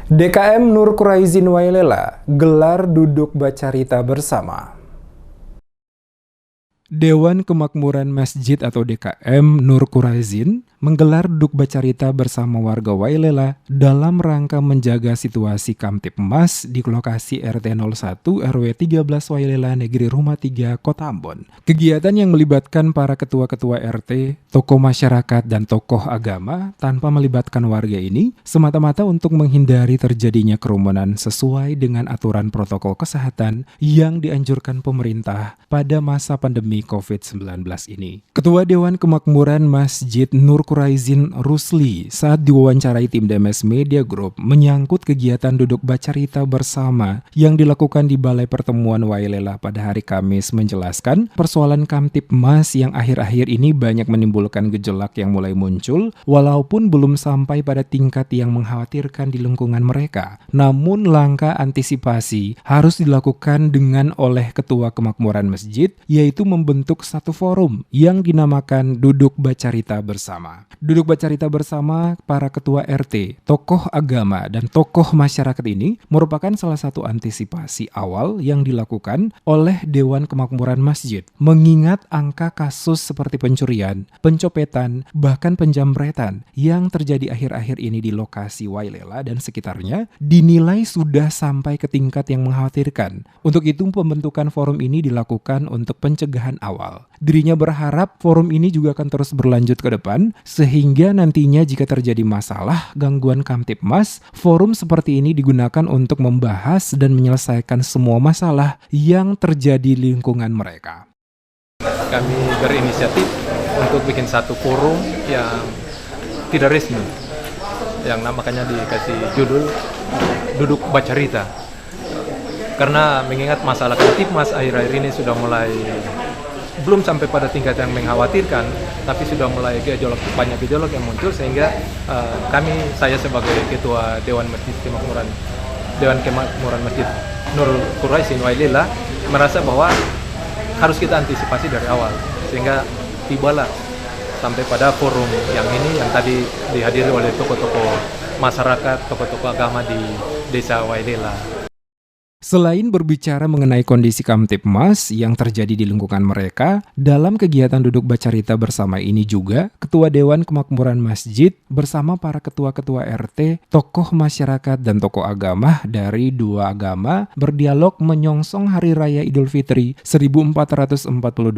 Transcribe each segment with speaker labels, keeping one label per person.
Speaker 1: DKM Nur Quraizin Wailela gelar duduk bacarita bersama. Dewan Kemakmuran Masjid atau DKM Nur Quraizin menggelar duduk bacarita bersama warga Wailela dalam rangka menjaga situasi Kamtibmas di lokasi RT 01 RW 13 Wailela Negeri Rumah 3 Kota Ambon. Kegiatan yang melibatkan para ketua-ketua RT, tokoh masyarakat dan tokoh agama tanpa melibatkan warga ini semata-mata untuk menghindari terjadinya kerumunan sesuai dengan aturan protokol kesehatan yang dianjurkan pemerintah pada masa pandemi COVID-19 ini. Ketua Dewan Kemakmuran Masjid Nur Quraizin Rusli saat diwawancarai tim DMS Media Group menyangkut kegiatan duduk bacarita bersama yang dilakukan di Balai Pertemuan Wailela pada hari Kamis menjelaskan persoalan Kamtibmas yang akhir-akhir ini banyak menimbulkan gejolak yang mulai muncul walaupun belum sampai pada tingkat yang mengkhawatirkan di lingkungan mereka. Namun langkah antisipasi harus dilakukan dengan oleh Ketua Kemakmuran Masjid yaitu membentuk satu forum yang dinamakan Duduk Bacarita Bersama. Duduk bacarita bersama para ketua RT, tokoh agama, dan tokoh masyarakat ini merupakan salah satu antisipasi awal yang dilakukan oleh Dewan Kemakmuran Masjid. Mengingat angka kasus seperti pencurian, pencopetan, bahkan penjamretan yang terjadi akhir-akhir ini di lokasi Wailela dan sekitarnya dinilai sudah sampai ke tingkat yang mengkhawatirkan. Untuk itu pembentukan forum ini dilakukan untuk pencegahan awal. Dirinya berharap forum ini juga akan terus berlanjut ke depan, sehingga nantinya jika terjadi masalah gangguan Kamtibmas, forum seperti ini digunakan untuk membahas dan menyelesaikan semua masalah yang terjadi di lingkungan mereka.
Speaker 2: Kami berinisiatif untuk bikin satu forum yang tidak resmi, yang makanya dikasih judul Duduk Bacarita. Karena mengingat masalah Kamtibmas akhir-akhir ini sudah mulai belum sampai pada tingkat yang mengkhawatirkan, tapi sudah mulai banyak gejolak yang muncul sehingga saya sebagai Ketua Dewan Kemakmuran Masjid Nur Quraizin Wailela merasa bahwa harus kita antisipasi dari awal sehingga tibalah sampai pada forum yang ini yang tadi dihadiri oleh tokoh-tokoh masyarakat, tokoh-tokoh agama di Desa Wailela.
Speaker 1: Selain berbicara mengenai kondisi Kamtibmas yang terjadi di lingkungan mereka, dalam kegiatan duduk bacarita bersama ini juga, Ketua Dewan Kemakmuran Masjid bersama para ketua-ketua RT, tokoh masyarakat dan tokoh agama dari dua agama berdialog menyongsong Hari Raya Idul Fitri 1442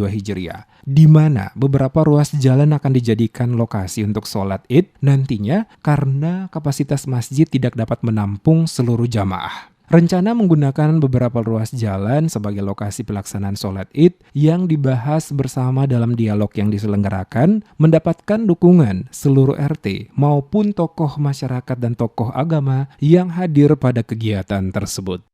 Speaker 1: Hijriah, di mana beberapa ruas jalan akan dijadikan lokasi untuk sholat Id nantinya karena kapasitas masjid tidak dapat menampung seluruh jamaah. Rencana menggunakan beberapa ruas jalan sebagai lokasi pelaksanaan sholat Id yang dibahas bersama dalam dialog yang diselenggarakan mendapatkan dukungan seluruh RT maupun tokoh masyarakat dan tokoh agama yang hadir pada kegiatan tersebut.